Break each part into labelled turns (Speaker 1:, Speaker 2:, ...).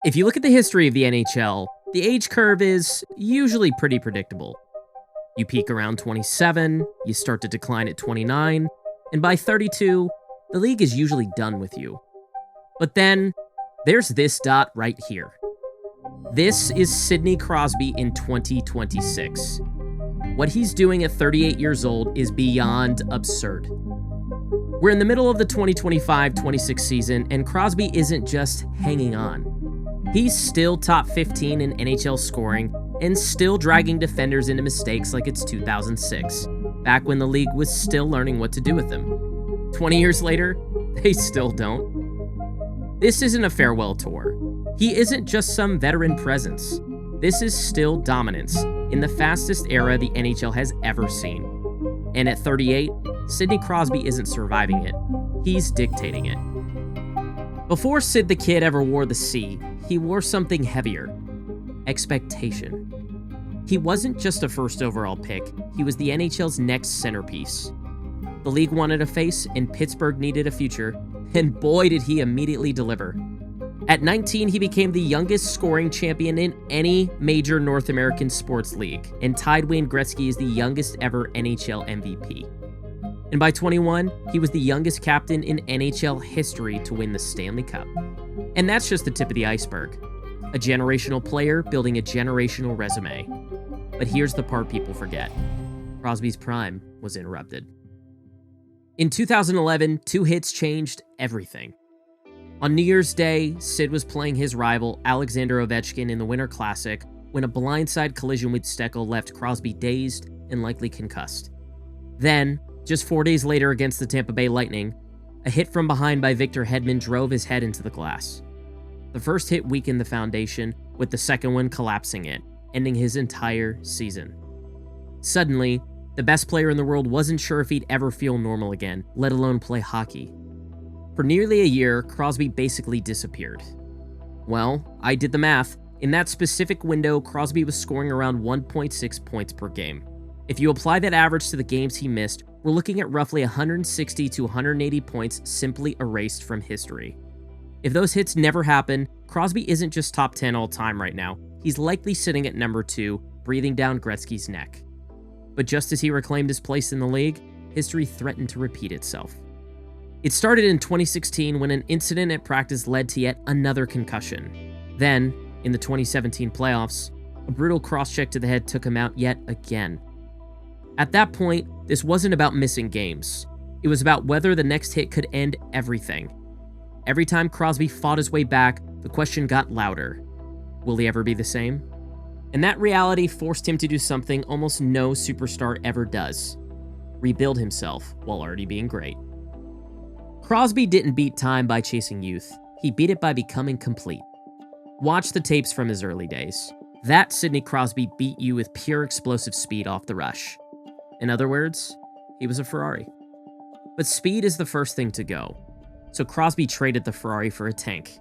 Speaker 1: If you look at the history of the NHL, the age curve is usually pretty predictable. You peak around 27, you start to decline at 29, and by 32, the league is usually done with you. But then, there's this dot right here. This is Sidney Crosby in 2026. What he's doing at 38 years old is beyond absurd. We're in the middle of the 2025-26 season, and Crosby isn't just hanging on. He's still top 15 in NHL scoring and still dragging defenders into mistakes like it's 2006, back when the league was still learning what to do with them. 20 years later, they still don't. This isn't a farewell tour. He isn't just some veteran presence. This is still dominance in the fastest era the NHL has ever seen. And at 38, Sidney Crosby isn't surviving it. He's dictating it. Before Sid the Kid ever wore the C, he wore something heavier: expectation. He wasn't just a first overall pick, he was the NHL's next centerpiece. The league wanted a face, and Pittsburgh needed a future, and boy did he immediately deliver. At 19, he became the youngest scoring champion in any major North American sports league, and tied Wayne Gretzky as the youngest ever NHL MVP. And by 21, he was the youngest captain in NHL history to win the Stanley Cup. And that's just the tip of the iceberg. A generational player building a generational resume. But here's the part people forget. Crosby's prime was interrupted. In 2011, 2 hits changed everything. On New Year's Day, Sid was playing his rival, Alexander Ovechkin, in the Winter Classic when a blindside collision with Steckel left Crosby dazed and likely concussed. Then, just 4 days later against the Tampa Bay Lightning, a hit from behind by Victor Hedman drove his head into the glass. The first hit weakened the foundation, with the second one collapsing it, ending his entire season. Suddenly, the best player in the world wasn't sure if he'd ever feel normal again, let alone play hockey. For nearly a year, Crosby basically disappeared. Well, I did the math. In that specific window, Crosby was scoring around 1.6 points per game. If you apply that average to the games he missed, we're looking at roughly 160 to 180 points simply erased from history. If those hits never happen, Crosby isn't just top 10 all time right now. He's likely sitting at number 2, breathing down Gretzky's neck. But just as he reclaimed his place in the league, history threatened to repeat itself. It started in 2016 when an incident at practice led to yet another concussion. Then, in the 2017 playoffs, a brutal cross-check to the head took him out yet again. At that point, this wasn't about missing games. It was about whether the next hit could end everything. Every time Crosby fought his way back, the question got louder. Will he ever be the same? And that reality forced him to do something almost no superstar ever does: rebuild himself while already being great. Crosby didn't beat time by chasing youth. He beat it by becoming complete. Watch the tapes from his early days. That Sidney Crosby beat you with pure explosive speed off the rush. In other words, he was a Ferrari. But speed is the first thing to go, so Crosby traded the Ferrari for a tank.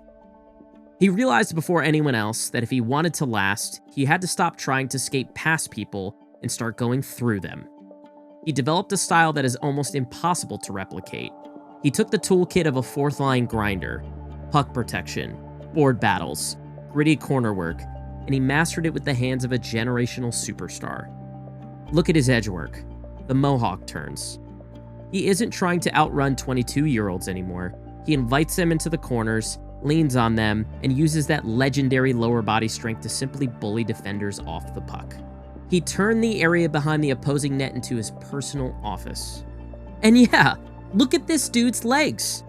Speaker 1: He realized before anyone else that if he wanted to last, he had to stop trying to skate past people and start going through them. He developed a style that is almost impossible to replicate. He took the toolkit of a fourth-line grinder, puck protection, board battles, gritty corner work, and he mastered it with the hands of a generational superstar. Look at his edge work, the mohawk turns. He isn't trying to outrun 22-year-olds anymore. He invites them into the corners, leans on them, and uses that legendary lower body strength to simply bully defenders off the puck. He turned the area behind the opposing net into his personal office. And yeah, look at this dude's legs.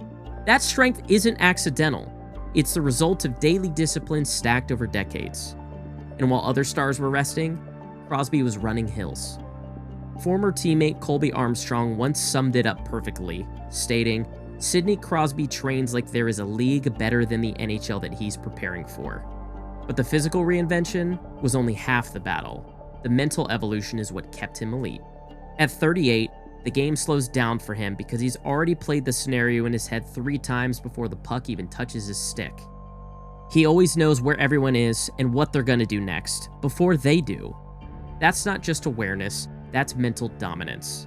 Speaker 1: That strength isn't accidental. It's the result of daily discipline stacked over decades. And while other stars were resting, Crosby was running hills. Former teammate Colby Armstrong once summed it up perfectly, stating, "Sidney Crosby trains like there is a league better than the NHL that he's preparing for." But the physical reinvention was only half the battle. The mental evolution is what kept him elite. At 38, the game slows down for him because he's already played the scenario in his head 3 times before the puck even touches his stick. He always knows where everyone is and what they're going to do next, before they do. That's not just awareness, that's mental dominance.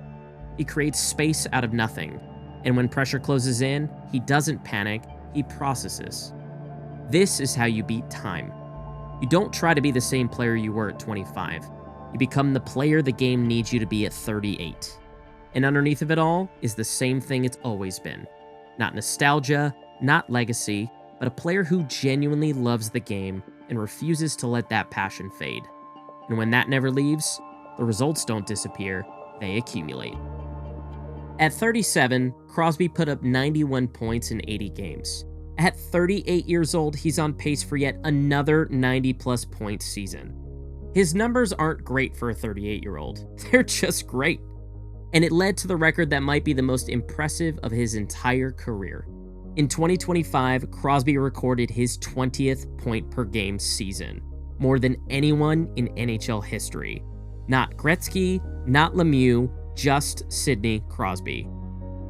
Speaker 1: He creates space out of nothing, and when pressure closes in, he doesn't panic, he processes. This is how you beat time. You don't try to be the same player you were at 25. You become the player the game needs you to be at 38. And underneath of it all is the same thing it's always been. Not nostalgia, not legacy, but a player who genuinely loves the game and refuses to let that passion fade. And when that never leaves, the results don't disappear, they accumulate. At 37, Crosby put up 91 points in 80 games. At 38 years old, he's on pace for yet another 90-plus point season. His numbers aren't great for a 38-year-old. They're just great. And it led to the record that might be the most impressive of his entire career. In 2025, Crosby recorded his 20th point-per-game season, more than anyone in NHL history. Not Gretzky, not Lemieux, just Sidney Crosby.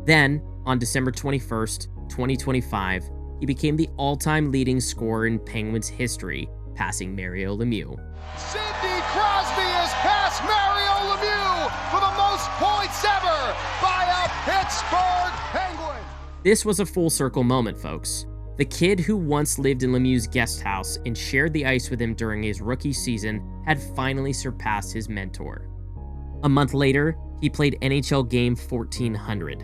Speaker 1: Then, on December 21st, 2025, he became the all-time leading scorer in Penguins history, passing Mario Lemieux.
Speaker 2: Sidney Crosby has passed Mario Lemieux for the most points ever by a Pittsburgh Penguin.
Speaker 1: This was a full circle moment, folks. The kid who once lived in Lemieux's guest house and shared the ice with him during his rookie season had finally surpassed his mentor. A month later, he played NHL game 1400.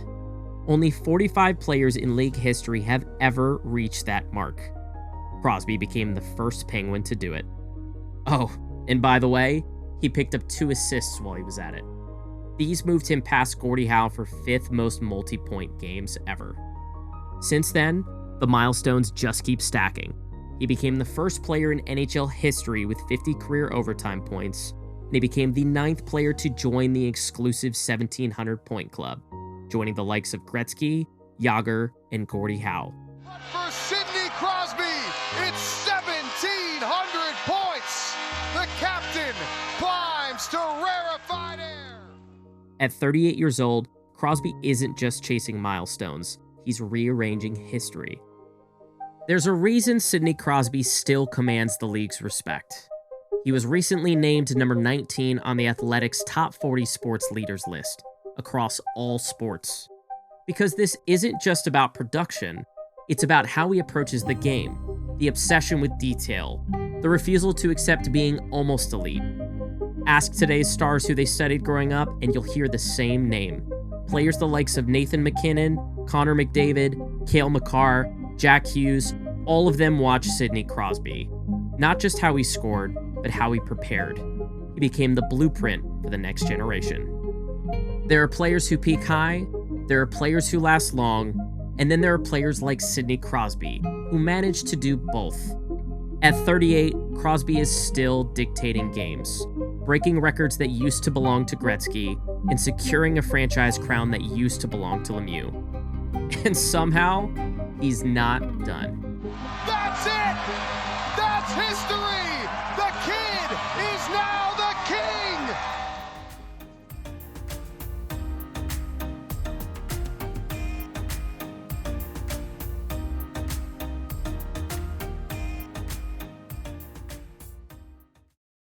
Speaker 1: Only 45 players in league history have ever reached that mark. Crosby became the first Penguin to do it. Oh, and by the way, he picked up 2 assists while he was at it. These moved him past Gordie Howe for 5th most multi-point games ever. Since then, the milestones just keep stacking. He became the first player in NHL history with 50 career overtime points, and he became the 9th player to join the exclusive 1,700-point club, joining the likes of Gretzky, Jagr, and Gordie Howe.
Speaker 2: But for Sidney Crosby, it's 1,700 points. The captain climbs to rarefied air.
Speaker 1: At 38 years old, Crosby isn't just chasing milestones, he's rearranging history. There's a reason Sidney Crosby still commands the league's respect. He was recently named number 19 on the Athletic's top 40 sports leaders list, across all sports. Because this isn't just about production, it's about how he approaches the game, the obsession with detail, the refusal to accept being almost elite. Ask today's stars who they studied growing up, and you'll hear the same name. Players the likes of Nathan MacKinnon, Connor McDavid, Cale Makar, Jack Hughes, all of them watched Sidney Crosby. Not just how he scored, but how he prepared. He became the blueprint for the next generation. There are players who peak high, there are players who last long, and then there are players like Sidney Crosby, who managed to do both. At 38, Crosby is still dictating games, breaking records that used to belong to Gretzky, and securing a franchise crown that used to belong to Lemieux. And somehow, he's not done.
Speaker 2: That's it! That's history!